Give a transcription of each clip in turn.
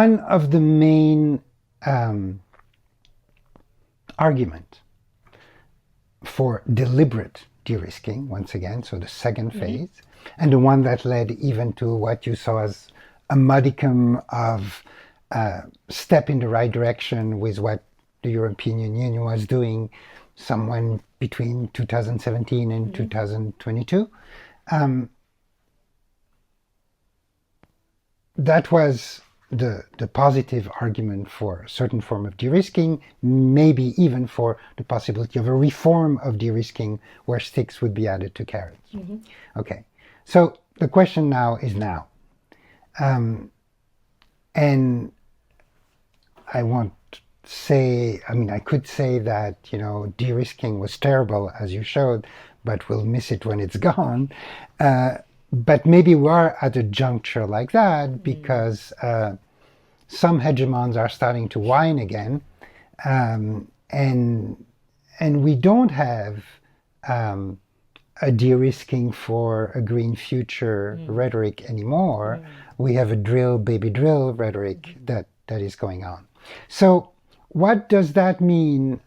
one of the main argument for deliberate de-risking, once again, so the second phase, and the one that led even to what you saw as a modicum of step in the right direction with what the European Union was doing somewhere between 2017 and 2022. That was the positive argument for a certain form of de-risking, maybe even for the possibility of a reform of de-risking where sticks would be added to carrots. Okay, so the question now is now. And I won't say, I mean, I could say that, you know, de-risking was terrible, as you showed, but we'll miss it when it's gone. But maybe we are at a juncture like that because some hegemons are starting to whine again, and we don't have a de-risking for a green future rhetoric anymore. We have a drill, baby drill rhetoric that is going on. So what does that mean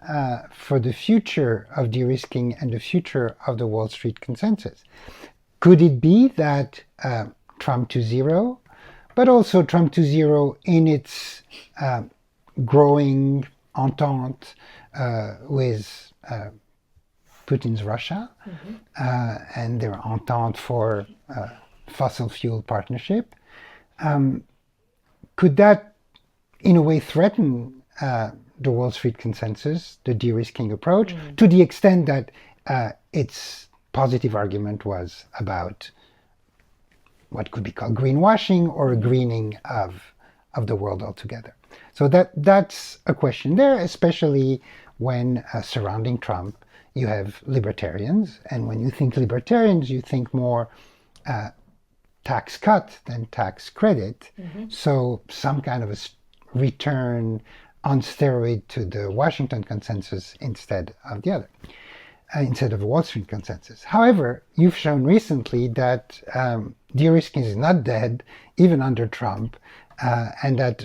for the future of de-risking and the future of the Wall Street consensus? Could it be that Trump 2.0, but also Trump 2.0 in its growing entente with Putin's Russia and their entente for fossil fuel partnership, could that in a way threaten the Wall Street consensus, the de-risking approach, to the extent that its positive argument was about what could be called greenwashing or a greening of the world altogether. So that's a question there, especially when surrounding Trump you have libertarians, and when you think libertarians you think more tax cut than tax credit, so some kind of a return on steroid to the Washington consensus instead of the other. Instead of a Wall Street consensus. However, you've shown recently that de-risking is not dead, even under Trump, and that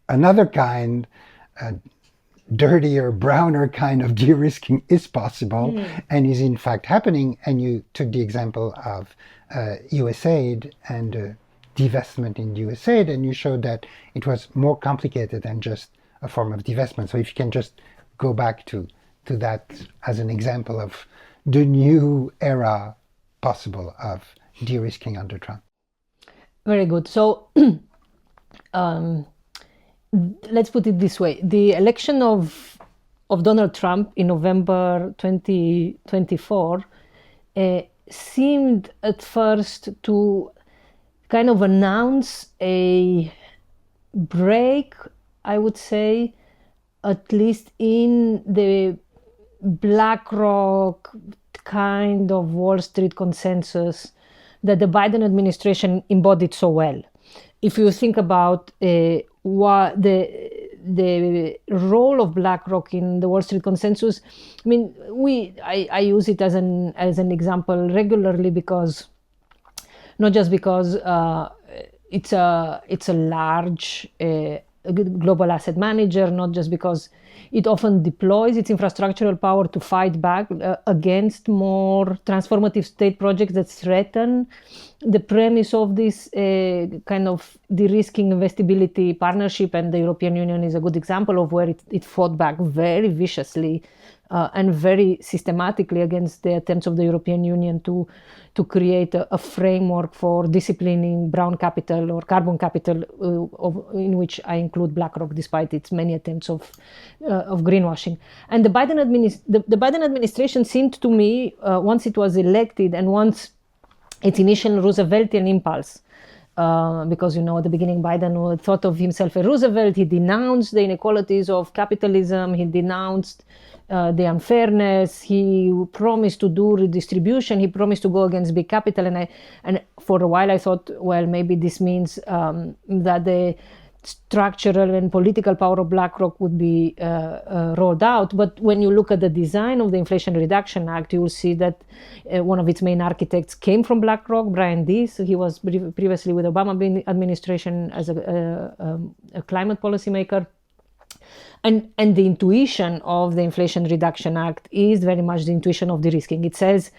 another kind, dirtier, browner kind of de-risking is possible and is in fact happening. And you took the example of USAID and divestment in USAID, and you showed that it was more complicated than just a form of divestment. So if you can just go back to that as an example of the new era possible of de-risking under Trump. Very good. So let's put it this way. The election of Donald Trump in November 2024 seemed at first to kind of announce a break, I would say, at least in the BlackRock kind of Wall Street consensus that the Biden administration embodied so well. If you think about what the role of BlackRock in the Wall Street consensus, I mean, I use it as an example regularly because not just because it's a large global asset manager, not just because it often deploys its infrastructural power to fight back against more transformative state projects that threaten the premise of this kind of de-risking investability partnership. And the European Union is a good example of where it fought back very viciously and very systematically against the attempts of the European Union to create a framework for disciplining brown capital or carbon capital, in which I include BlackRock, despite its many attempts of greenwashing. And the Biden administration seemed to me, once it was elected and once its initial Rooseveltian impulse, because, at the beginning Biden thought of himself a Roosevelt. He denounced the inequalities of capitalism. He denounced the unfairness. He promised to do redistribution. He promised to go against big capital. And for a while I thought, well, maybe this means that the structural and political power of BlackRock would be rolled out. But when you look at the design of the Inflation Reduction Act, you will see that one of its main architects came from BlackRock, Brian Deese. He was previously with Obama administration as a climate policymaker. And the intuition of the Inflation Reduction Act is very much the intuition of de-risking. It says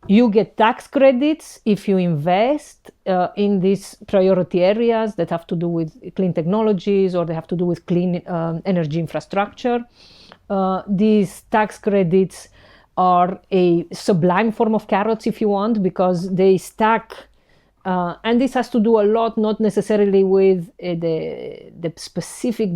you get tax credits if you invest in these priority areas that have to do with clean technologies or they have to do with clean energy infrastructure. These tax credits are a sublime form of carrots, if you want, because they stack. And this has to do a lot, not necessarily with the specific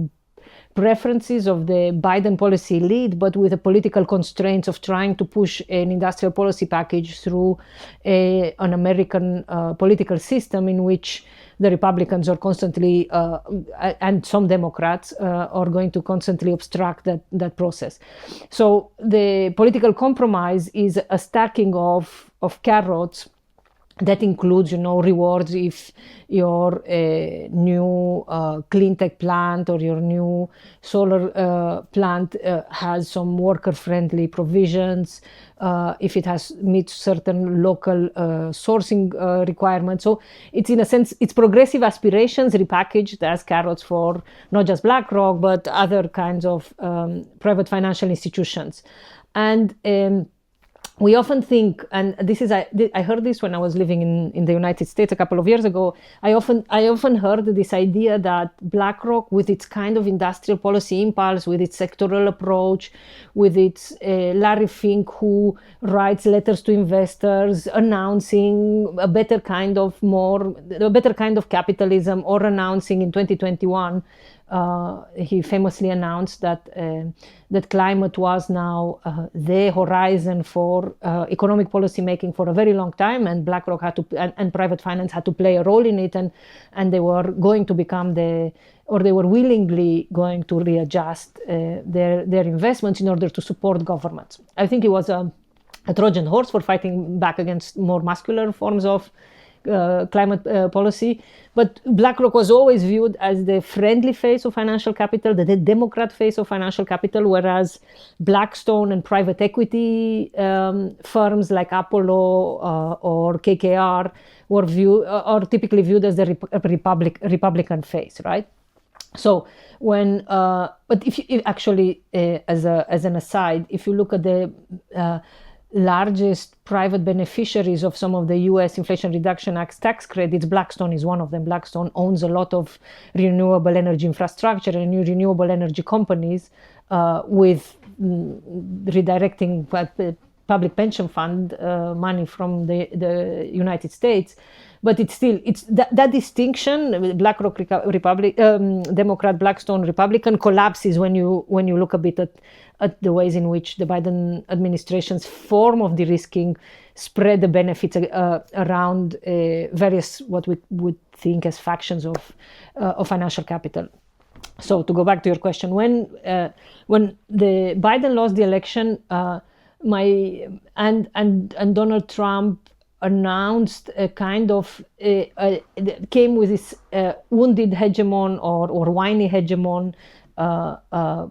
preferences of the Biden policy elite, but with the political constraints of trying to push an industrial policy package through an American political system in which the Republicans are constantly, and some Democrats are going to constantly obstruct that process. So the political compromise is a stacking of carrots that includes, rewards if your new clean tech plant or your new solar plant has some worker-friendly provisions, if it meets certain local sourcing requirements. So it's, in a sense, it's progressive aspirations repackaged as carrots for not just BlackRock, but other kinds of private financial institutions. And we often think, and I heard this when I was living in the United States a couple of years ago. I often heard this idea that BlackRock, with its kind of industrial policy impulse, with its sectoral approach, with its Larry Fink who writes letters to investors announcing a better kind of capitalism, or announcing in 2021. He famously announced that climate was now the horizon for economic policy making for a very long time, and BlackRock had to and private finance had to play a role in it, and they were going to become they were willingly going to readjust their investments in order to support governments. I think it was a Trojan horse for fighting back against more muscular forms of climate policy. But BlackRock was always viewed as the friendly face of financial capital, the Democrat face of financial capital, whereas Blackstone and private equity firms like Apollo or KKR are typically viewed as the Republican face, right? So when, but if you actually, as an aside, if you look at the largest private beneficiaries of some of the U.S. Inflation Reduction Act tax credits, Blackstone is one of them. Blackstone owns a lot of renewable energy infrastructure and new renewable energy companies with redirecting public pension fund money from the United States. But it's that distinction, BlackRock Democrat, Blackstone Republican, collapses when you look a bit at the ways in which the Biden administration's form of de-risking spread the benefits around various what we would think as factions of financial capital. So to go back to your question, when the Biden lost the election, and Donald Trump announced a kind of came with this wounded hegemon or whiny hegemon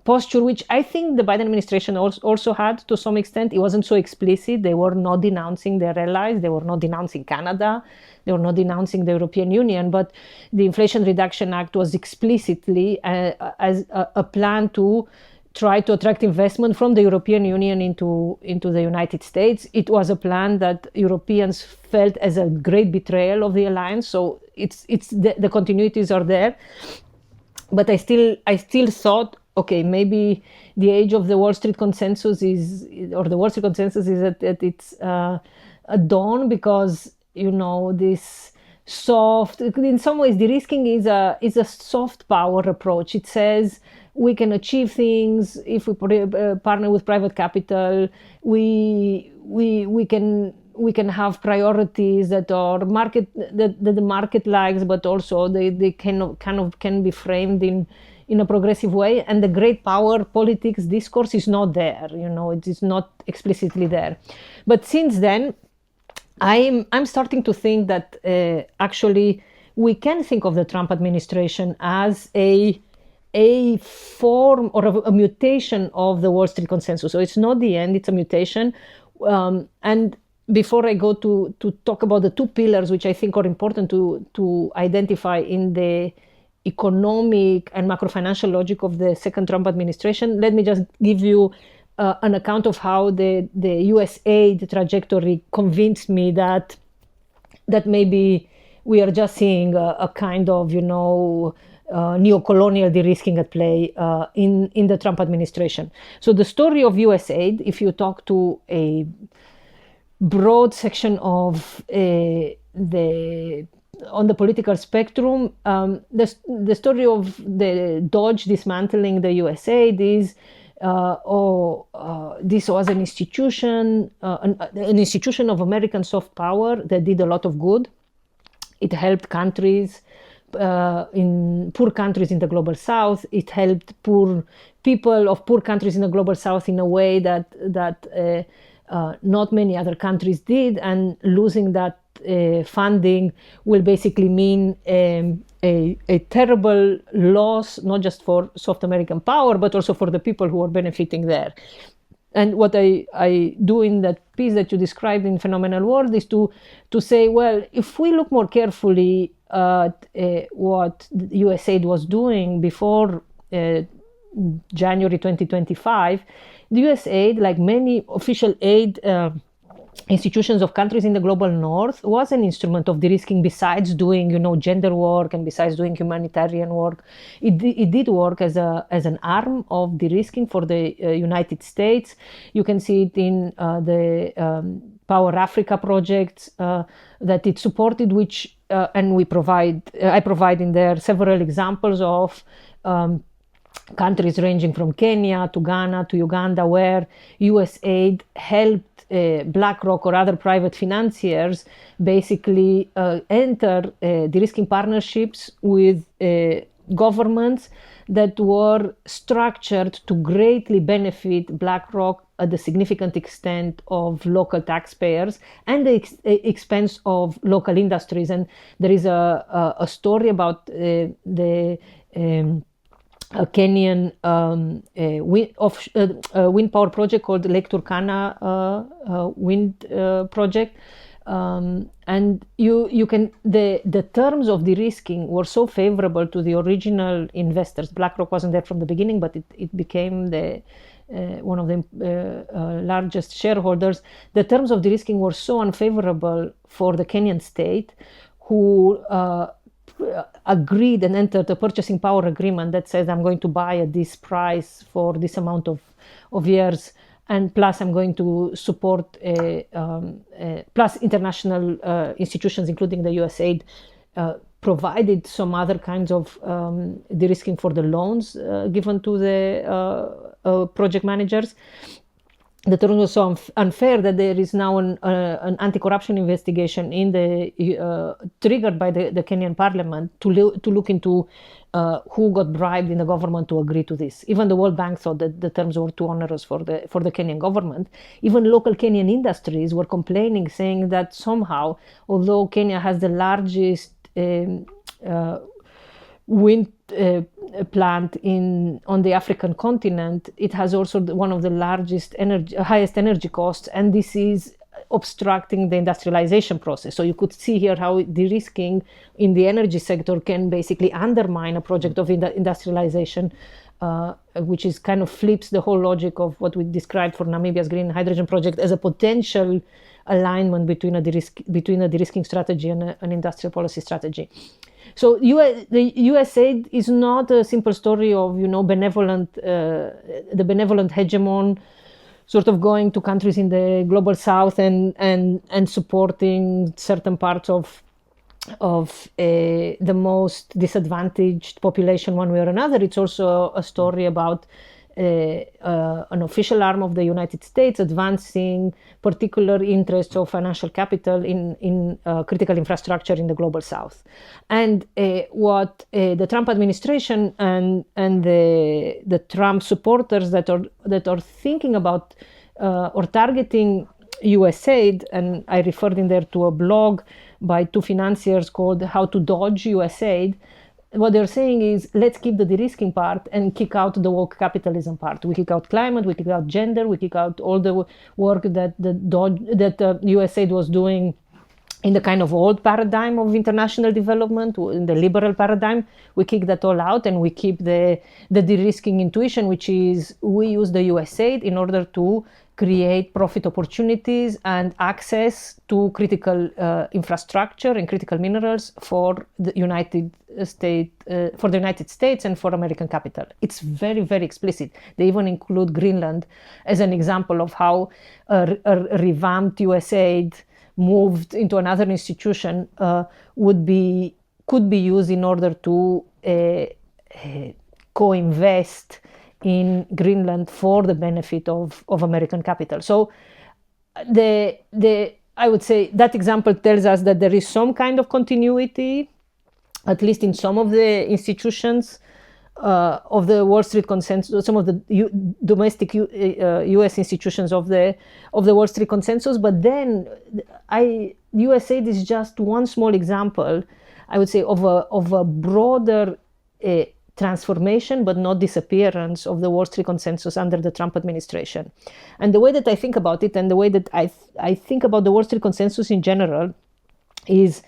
posture, which I think the Biden administration also had to some extent. It wasn't so explicit. They were not denouncing their allies. They were not denouncing Canada. They were not denouncing the European Union. But the Inflation Reduction Act was explicitly as a plan to try to attract investment from the European Union into the United States. It was a plan that Europeans felt as a great betrayal of the alliance. So it's the continuities are there. But I still thought, okay, maybe the age of the Wall Street consensus is at its dawn, because this soft, in some ways, de-risking is a soft power approach. It says we can achieve things if we partner with private capital. We can have priorities that are that the market likes, but also they can be framed in a progressive way. And the great power politics discourse is not there. It is not explicitly there. But since then, I'm starting to think that actually we can think of the Trump administration as a form or a mutation of the Wall Street consensus. So it's not the end, it's a mutation. And before I go to talk about the two pillars, which I think are important to identify in the economic and macro-financial logic of the second Trump administration, let me just give you an account of how the US aid trajectory convinced me that maybe we are just seeing a kind of, neo-colonial de-risking at play in the Trump administration. So the story of US aid, if you talk to a broad section of on the political spectrum, the story of the Dodge dismantling the US aid is this was an institution of American soft power that did a lot of good. It helped countries, poor countries in the global south. It helped poor people of poor countries in the global south in a way that not many other countries did, and losing that funding will basically mean a terrible loss, not just for soft American power, but also for the people who are benefiting there. And what I do in that piece that you described in Phenomenal World is to say, well, if we look more carefully at what USAID was doing before January 2025, the USAID, like many official aid institutions of countries in the global north, was an instrument of de-risking besides doing, gender work and besides doing humanitarian work. It did work as an arm of de-risking for the United States. You can see it in the Power Africa projects that it supported, which and I provide in there several examples of countries ranging from Kenya to Ghana to Uganda, where USAID helped BlackRock or other private financiers basically enter de-risking partnerships with governments that were structured to greatly benefit BlackRock at the significant extent of local taxpayers and the expense of local industries. And there is a story about the a Kenyan wind power project called Lake Turkana wind project, and you can the terms of de-risking were so favorable to the original investors. BlackRock wasn't there from the beginning, but it became the one of the largest shareholders. The terms of de-risking were so unfavorable for the Kenyan state, who agreed and entered a purchasing power agreement that says, I'm going to buy at this price for this amount of years, and plus I'm going to support plus international institutions, including the USAID, provided some other kinds of de-risking for the loans given to the project managers. The terms were so unfair that there is now an anti-corruption investigation triggered by the Kenyan parliament to look into who got bribed in the government to agree to this. Even the World Bank thought that the terms were too onerous for the Kenyan government. Even local Kenyan industries were complaining, saying that somehow, although Kenya has the largest wind plant on the African continent, it has also one of the highest energy costs, and this is obstructing the industrialization process. So you could see here how de-risking in the energy sector can basically undermine a project of industrialization, which is kind of flips the whole logic of what we described for Namibia's green hydrogen project as a potential alignment between a de-risking strategy and an industrial policy strategy. So the USAID is not a simple story of the benevolent hegemon sort of going to countries in the global south and supporting certain parts of the most disadvantaged population one way or another. It's also a story about an official arm of the United States advancing particular interests of financial capital in critical infrastructure in the global south. And what the Trump administration and the Trump supporters that are thinking about or targeting USAID, and I referred in there to a blog by two financiers called How to Dodge US Aid, what they're saying is, let's keep the de-risking part and kick out the woke capitalism part. We kick out climate, we kick out gender, we kick out all the work that USAID was doing in the kind of old paradigm of international development, in the liberal paradigm. We kick that all out, and we keep the de-risking intuition, which is we use the USAID in order to create profit opportunities and access to critical infrastructure and critical minerals for the United States and for American capital. It's very, very explicit. They even include Greenland as an example of how a revamped USAID moved into another institution could be used in order to co-invest in Greenland for the benefit of American capital. So I would say that example tells us that there is some kind of continuity, at least in some of the institutions of the Wall Street Consensus, some of the domestic U.S. institutions of the Wall Street Consensus. But then USAID is just one small example, I would say, of a broader transformation, but not disappearance, of the Wall Street Consensus under the Trump administration. And the way that I think about it, and the way that I think about the Wall Street Consensus in general, is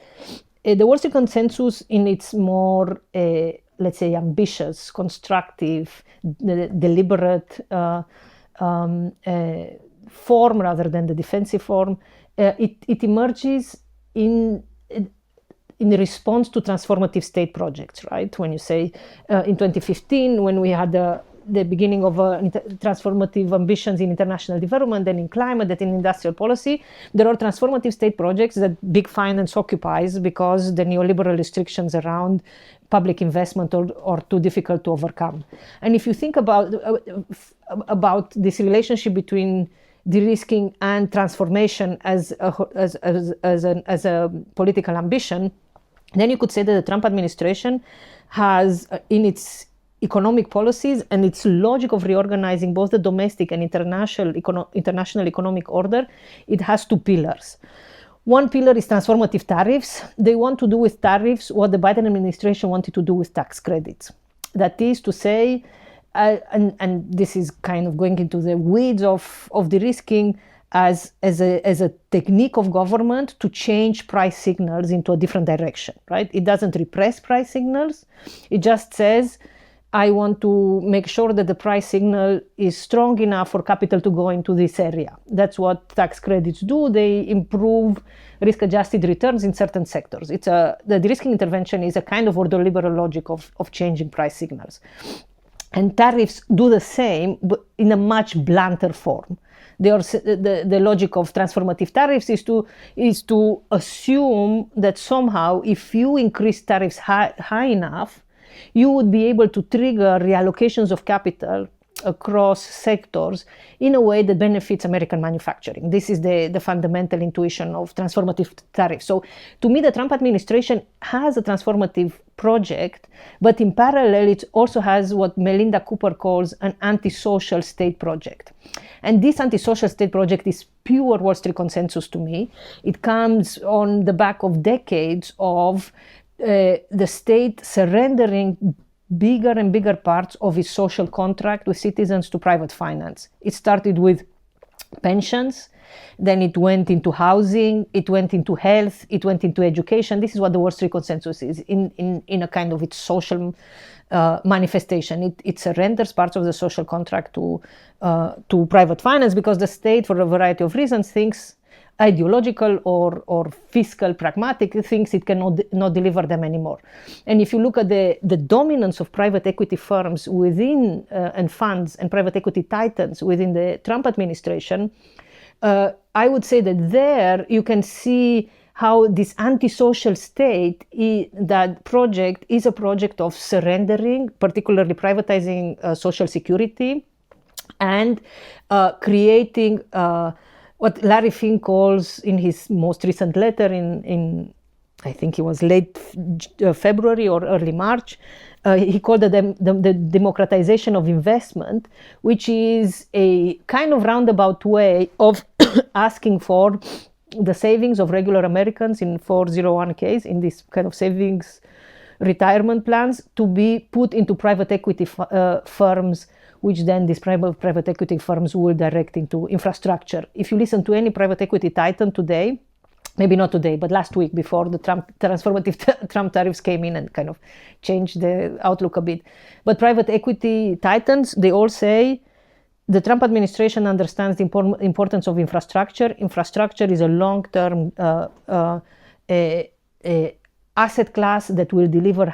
the Wall Street Consensus in its more, let's say, ambitious, constructive, deliberate form rather than the defensive form. It emerges in response to transformative state projects, right? When you say in 2015, when we had the beginning of transformative ambitions in international development, then in climate, then in industrial policy, there are transformative state projects that big finance occupies because the neoliberal restrictions around public investment are too difficult to overcome. And if you think about this relationship between de-risking and transformation as a political ambition, then you could say that the Trump administration has, in its economic policies and its logic of reorganizing both the domestic and international economic order, it has two pillars. One pillar is transformative tariffs. They want to do with tariffs what the Biden administration wanted to do with tax credits. That is to say, and this is kind of going into the weeds of de-risking, as a technique of government to change price signals into a different direction, right? It doesn't repress price signals. It just says, I want to make sure that the price signal is strong enough for capital to go into this area. That's what tax credits do. They improve risk-adjusted returns in certain sectors. The de-risking intervention is a kind of ordoliberal logic of changing price signals. And tariffs do the same, but in a much blunter form. The logic of transformative tariffs is to assume that somehow, if you increase tariffs high enough, you would be able to trigger reallocations of capital across sectors in a way that benefits American manufacturing. This is the fundamental intuition of transformative tariffs. So to me, the Trump administration has a transformative project, but in parallel, it also has what Melinda Cooper calls an antisocial state project. And this antisocial state project is pure Wall Street consensus to me. It comes on the back of decades of the state surrendering bigger and bigger parts of its social contract with citizens to private finance. It started with pensions, then it went into housing, it went into health, it went into education. This is what the Wall Street consensus is in a kind of its social manifestation. It surrenders parts of the social contract to private finance because the state, for a variety of reasons, thinks ideological or fiscal pragmatic, thinks it cannot not deliver them anymore. And if you look at the dominance of private equity firms within and funds and private equity titans within the Trump administration, I would say that there you can see how this antisocial state, that project is a project of surrendering, particularly privatizing social security and creating what Larry Fink calls in his most recent letter in I think it was late February or early March, he called it the democratization of investment, which is a kind of roundabout way of asking for the savings of regular Americans in 401ks, in this kind of savings retirement plans, to be put into private equity firms, which then these private equity firms will direct into infrastructure. If you listen to any private equity titan today, maybe not today, but last week before the transformative Trump tariffs came in and kind of changed the outlook a bit. But private equity titans, they all say the Trump administration understands the importance of infrastructure. Infrastructure is a long-term asset class that will deliver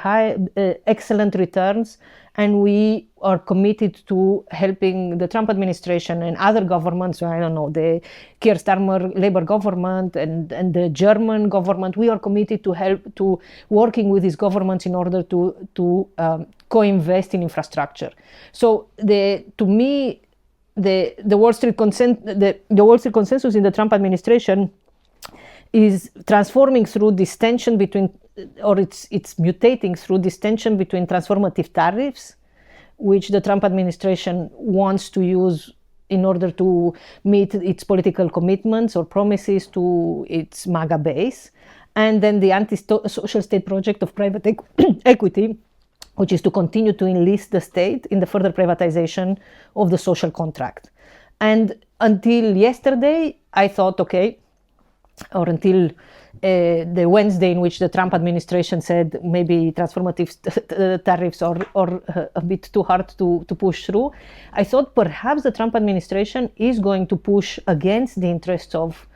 excellent returns, and we are committed to helping the Trump administration and other governments. I don't know, the Keir Starmer Labour government and the German government. We are committed to working with these governments in order to co-invest in infrastructure. So to me, the Wall Street consensus in the Trump administration is transforming through this tension between, or it's mutating through this tension between transformative tariffs, which the Trump administration wants to use in order to meet its political commitments or promises to its MAGA base, and then the anti-social state project of private equity, which is to continue to enlist the state in the further privatization of the social contract. And until yesterday, I thought, okay, or until the Wednesday in which the Trump administration said maybe transformative tariffs are a bit too hard to push through, I thought perhaps the Trump administration is going to push against the interests of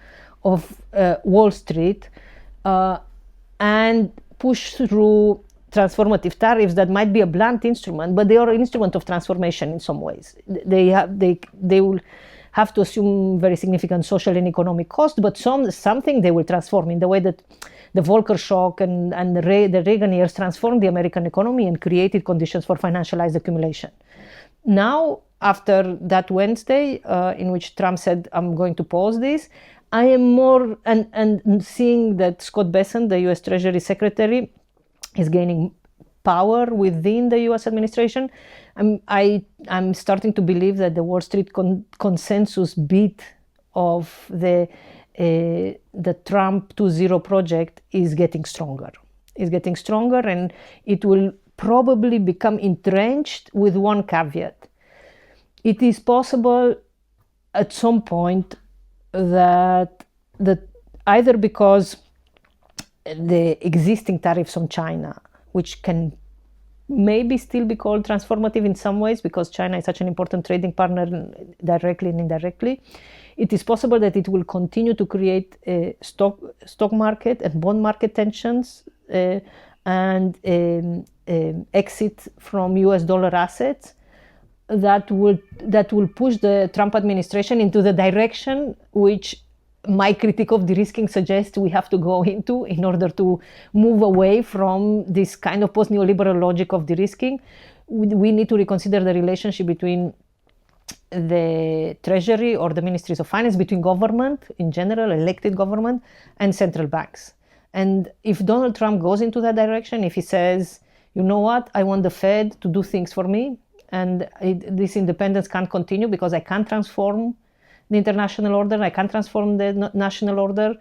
Wall Street and push through transformative tariffs that might be a blunt instrument, but they are an instrument of transformation in some ways. They will have to assume very significant social and economic cost, but something they will transform in the way that the Volcker shock and the Reagan years transformed the American economy and created conditions for financialized accumulation. Now, after that Wednesday, in which Trump said, I'm going to pause this, I am more, and seeing that Scott Bessent, the US Treasury Secretary, is gaining power within the US administration, I'm starting to believe that the Wall Street consensus beat of the Trump 2.0 project is getting stronger. And it will probably become entrenched with one caveat. It is possible at some point that either because the existing tariffs on China, which can maybe still be called transformative in some ways because China is such an important trading partner directly and indirectly, it is possible that it will continue to create stock market and bond market tensions and exit from US dollar assets that will push the Trump administration into the direction which my critique of de-risking suggests we have to go into in order to move away from this kind of post-neoliberal logic of de-risking. We need to reconsider the relationship between the Treasury or the Ministries of Finance, between government in general, elected government, and central banks. And if Donald Trump goes into that direction, if he says, you know what, I want the Fed to do things for me, and this independence can't continue because I can't transform the international order, I can't transform the national order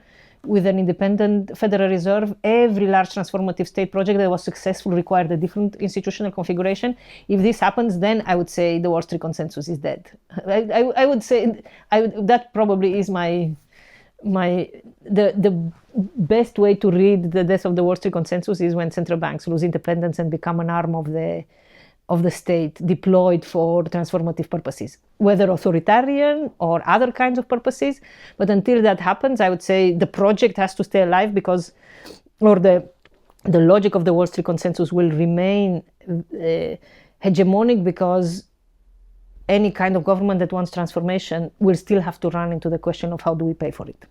with an independent Federal Reserve. Every large transformative state project that was successful required a different institutional configuration. If this happens, then I would say the Wall Street consensus is dead. I would say that probably is the best way to read the death of the Wall Street consensus is when central banks lose independence and become an arm of the state deployed for transformative purposes, whether authoritarian or other kinds of purposes. But until that happens, I would say the project has to stay alive because, or the logic of the Wall Street consensus will remain hegemonic because any kind of government that wants transformation will still have to run into the question of how do we pay for it.